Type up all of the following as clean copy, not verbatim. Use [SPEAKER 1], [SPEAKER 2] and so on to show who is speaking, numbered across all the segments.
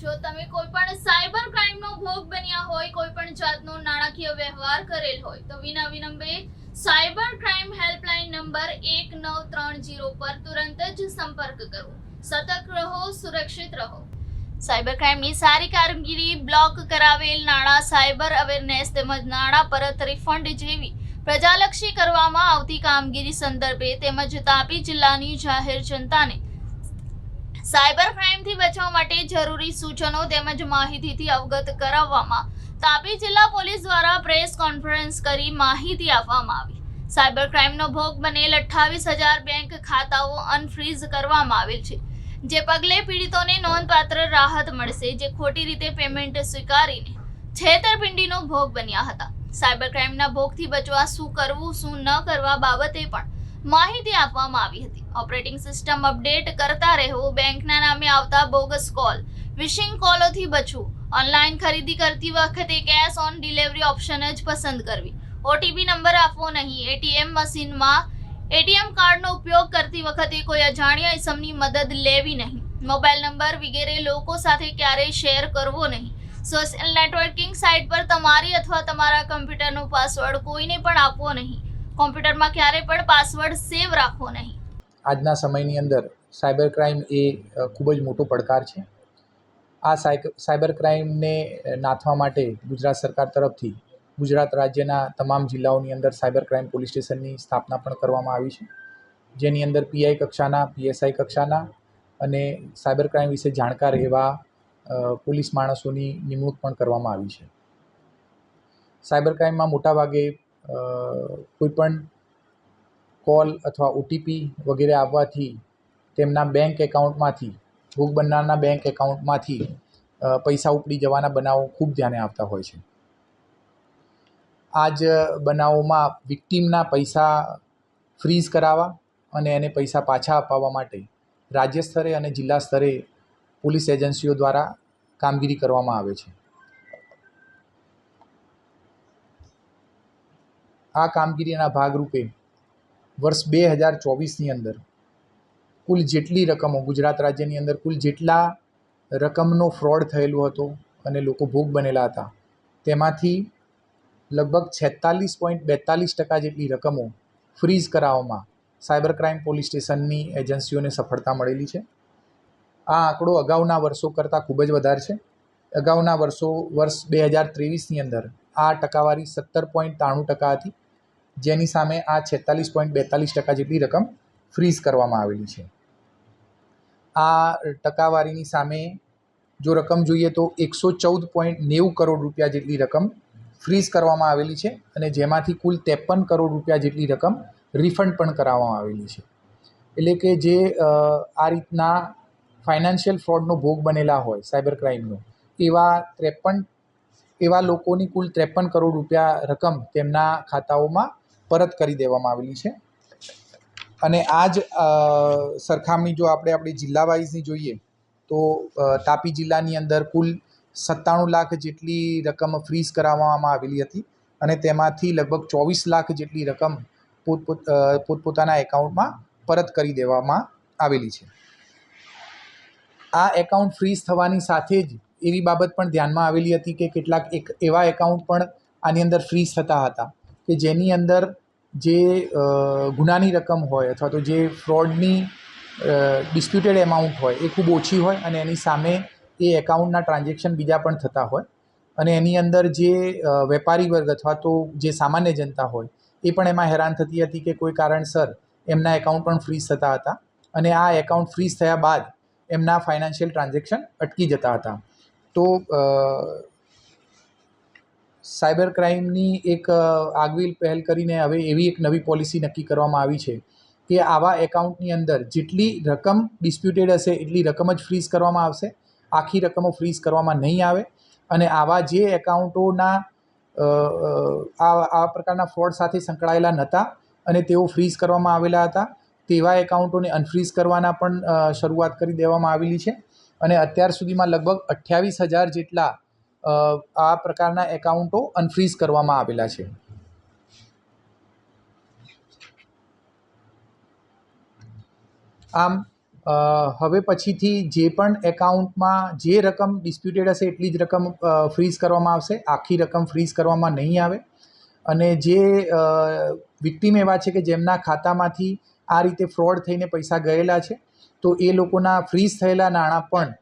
[SPEAKER 1] જો તમે કોઈ પણ સાયબર ક્રાઇમનો ભોગ બન્યા હોય, કોઈ પણ જાતનો નાણાકીય વ્યવહાર કરેલ હોય તો વિના વિલંબે સાયબર ક્રાઇમ હેલ્પલાઇન નંબર 1930 પર તુરંત જ સંપર્ક કરો। સતર્ક રહો, સુરક્ષિત રહો। સાયબર ક્રાઇમની સારી કામગીરી, બ્લોક કરાવેલ નાણાં, સાયબર અવેરનેસ તેમજ નાણાં પરત રિફંડ જેવી પ્રજાલક્ષી કરવામાં આવતી કામગીરી સંદર્ભે તેમજ તાપી જિલ્લાની જાહેર જનતાને સાયબર ક્રાઇમથી બચવા માટે જરૂરી સૂચનો તેમજ માહિતીથી અવગત કરાવવામાં તાપી જિલ્લા પોલીસ દ્વારા પ્રેસ કોન્ફરન્સ કરી માહિતી આપવામાં આવી। સાયબર ક્રાઇમનો ભોગ બનેલ 28,000 બેંક ખાતાઓ અનફ્રીઝ કરવામાં આવેલ છે, જે પગલે પીડિતોને નોંધપાત્ર રાહત મળશે, જે ખોટી રીતે પેમેન્ટ સ્વીકારીને છેતરપિંડીનો ભોગ બન્યા હતા। સાયબર ક્રાઇમના ભોગથી બચવા શું કરવું, શું ન કરવા બાબતે પણ માહિતી આપવામાં આવી હતી। ઓપરેટિંગ સિસ્ટમ અપડેટ કરતા રહેવું, બેંકના નામે આવતા બોગસ કોલ, વિશિંગ કોલોથી બચવું, ઓનલાઈન ખરીદી કરતી વખતે કેશ ઓન ડિલિવરી ઓપ્શન જ પસંદ કરવી, ઓટીપી નંબર આપવો નહીં, એટીએમ મશીનમાં એટીએમ કાર્ડનો ઉપયોગ કરતી વખતે કોઈ અજાણ્યા ઇસમની મદદ લેવી નહીં, મોબાઈલ નંબર વગેરે લોકો સાથે ક્યારેય શેર કરવો નહીં, સોશિયલ નેટવર્કિંગ સાઇટ પર તમારી અથવા તમારા કમ્પ્યુટરનો પાસવર્ડ કોઈને પણ આપવો નહીં, કોમ્પ્યુટરમાં ક્યારેય પણ પાસવર્ડ સેવ રાખવો નહીં।
[SPEAKER 2] આજના સમયની અંદર સાયબર ક્રાઇમ એ ખૂબ જ મોટો પડકાર છે। આ સાયબર ક્રાઇમને નાથવા માટે ગુજરાત સરકાર તરફથી ગુજરાત રાજ્યના તમામ જિલ્લાઓની અંદર સાયબર ક્રાઇમ પોલીસ સ્ટેશનની સ્થાપના પણ કરવામાં આવી છે, જેની અંદર પીઆઈ કક્ષાના, પીએસઆઈ કક્ષાના અને સાયબર ક્રાઇમ વિશે જાણકાર એવા પોલીસ માણસોની નિમણૂક પણ કરવામાં આવી છે। સાયબર ક્રાઇમમાં મોટાભાગે કોઈપણ કોલ અથવા ઓટીપી વગેરે આવવાથી તેમના બેંક એકાઉન્ટમાંથી, ભોગ બનનારના બેંક એકાઉન્ટમાંથી પૈસા ઉપડી જવાના બનાવો ખૂબ ધ્યાને આવતા હોય છે। આ જ બનાવોમાં વિક્ટીમના પૈસા ફ્રીઝ કરાવવા અને એને પૈસા પાછા અપાવવા માટે રાજ્ય સ્તરે અને જિલ્લા સ્તરે પોલીસ એજન્સીઓ દ્વારા કામગીરી કરવામાં આવે છે। આ કામગીરીના ભાગરૂપે વર્ષ 2024ની અંદર કુલ જેટલી રકમો ગુજરાત રાજ્યની અંદર કુલ જેટલા રકમનો ફ્રોડ થયેલો હતો અને લોકો ભોગ બનેલા હતા, તેમાંથી લગભગ 46.42% જેટલી રકમો ફ્રીઝ કરાવવામાં સાયબર ક્રાઇમ પોલીસ સ્ટેશનની એજન્સીઓને સફળતા મળેલી છે। આ આંકડો અગાઉના વર્ષો કરતાં ખૂબ જ વધારે છે। અગાઉના વર્ષ 2023ની અંદર આ ટકાવારી 17.93% હતી, જેની સામે આ 46.42% જેટલી રકમ ફ્રીઝ કરવામાં આવેલી છે। આ ટકાવારીની સામે જો રકમ જોઈએ તો 114.90 કરોડ રૂપિયા જેટલી રકમ ફ્રીઝ કરવામાં આવેલી છે અને જેમાંથી કુલ 53 કરોડ રૂપિયા જેટલી રકમ રિફંડ પણ કરાવવામાં આવેલી છે। એટલે કે જે આ રીતના ફાઇનાન્શિયલ ફ્રોડનો ભોગ બનેલા હોય સાયબર ક્રાઇમનો, એવા લોકોની કુલ 53 કરોડ રૂપિયા રકમ તેમના ખાતાઓમાં પરત કરી દેવામાં આવેલી છે। અને આ જ સરખામણી જો આપણી જિલ્લા વાઇઝની જોઈએ તો તાપી જિલ્લાની અંદર કુલ 97 લાખ જેટલી રકમ ફ્રીઝ કરાવવામાં આવેલી હતી અને તેમાંથી લગભગ 24 લાખ જેટલી રકમ પોતપોતાના એકાઉન્ટમાં પરત કરી દેવામાં આવેલી છે। આ એકાઉન્ટ ફ્રીઝ થવાની સાથે જ એવી બાબત પણ ધ્યાનમાં આવેલી હતી કે કેટલાક એવા એકાઉન્ટ પણ આની અંદર ફ્રીઝ થતા હતા કે જેની અંદર જે ગુનાની રકમ હોય અથવા તો જે ફ્રોડની ડિસ્પ્યુટેડ એમાઉન્ટ હોય એ ખૂબ ઓછી હોય અને એની સામે એ એકાઉન્ટના ટ્રાન્ઝેક્શન બીજા પણ થતા હોય અને એની અંદર જે વેપારી વર્ગ અથવા તો જે સામાન્ય જનતા હોય એ પણ એમાં હેરાન થતી હતી કે કોઈ કારણસર એમના એકાઉન્ટ પણ ફ્રીઝ થતા હતા અને આ એકાઉન્ટ ફ્રીઝ થયા બાદ એમના ફાઇનાન્શિયલ ટ્રાન્ઝેક્શન અટકી જતા હતા। તો સાયબર ક્રાઇમની એક આગવી પહેલ કરીને હવે એવી એક નવી પોલિસી નક્કી કરવામાં આવી છે કે આવા એકાઉન્ટની અંદર જેટલી રકમ ડિસ્પ્યુટેડ હશે એટલી રકમ જ ફ્રીઝ કરવામાં આવશે, આખી રકમો ફ્રીઝ કરવામાં નહીં આવે અને આવા જે એકાઉન્ટોના આ પ્રકારના ફ્રોડ સાથે સંકળાયેલા નહોતા અને તેઓ ફ્રીઝ કરવામાં આવેલા હતા તેવા એકાઉન્ટોને અનફ્રીઝ કરવાના પણ શરૂઆત કરી દેવામાં આવેલી છે અને અત્યાર સુધીમાં લગભગ 28,000 જેટલા આ પ્રકારના એકાઉન્ટો અનફ્રીઝ કરવામાં આવેલા છે। આમ હવે પછીથી જે પણ એકાઉન્ટમાં જે રકમ ડિસ્પ્યુટેડ હશે એટલી જ રકમ ફ્રીઝ કરવામાં આવશે, આખી રકમ ફ્રીઝ કરવામાં નહીં આવે. અને જે વિક્ટીમ એવા છે કે જેમના ખાતામાંથી આ રીતે ફ્રોડ થઈને પૈસા ગયેલા છે, તો એ લોકોના ફ્રીઝ થયેલા નાણાં પણ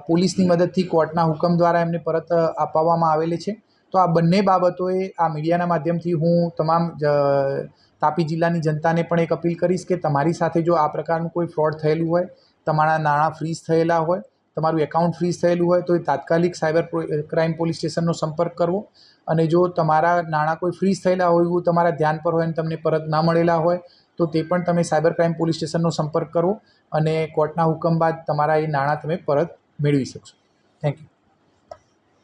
[SPEAKER 2] પોલીસની મદદથી કોર્ટના હુકમ દ્વારા એમને પરત અપાવવામાં આવેલી છે. તો આ બંને બાબતોએ આ મીડિયાના માધ્યમથી હું તમામ તાપી જિલ્લાની જનતાને પણ એક અપીલ કરીશ કે તમારી સાથે જો આ પ્રકારનું કોઈ ફ્રોડ થયેલું હોય, તમારા નાણાં ફ્રીઝ થયેલા હોય, તમારું એકાઉન્ટ ફ્રીઝ થયેલું હોય તો એ તાત્કાલિક સાયબર ક્રાઇમ પોલીસ સ્ટેશનનો સંપર્ક કરવો. અને જો તમારા નાણાં કોઈ ફ્રીઝ થયેલા હોય એવું તમારા ધ્યાન પર હોય અને તમને પરત ન મળેલા હોય તો તે પણ તમે સાયબર ક્રાઇમ પોલીસ સ્ટેશનનો સંપર્ક કરો અને કોર્ટના હુકમ બાદ તમારા એ નાણાં તમે પરત મેળવી શકશો. Thank you.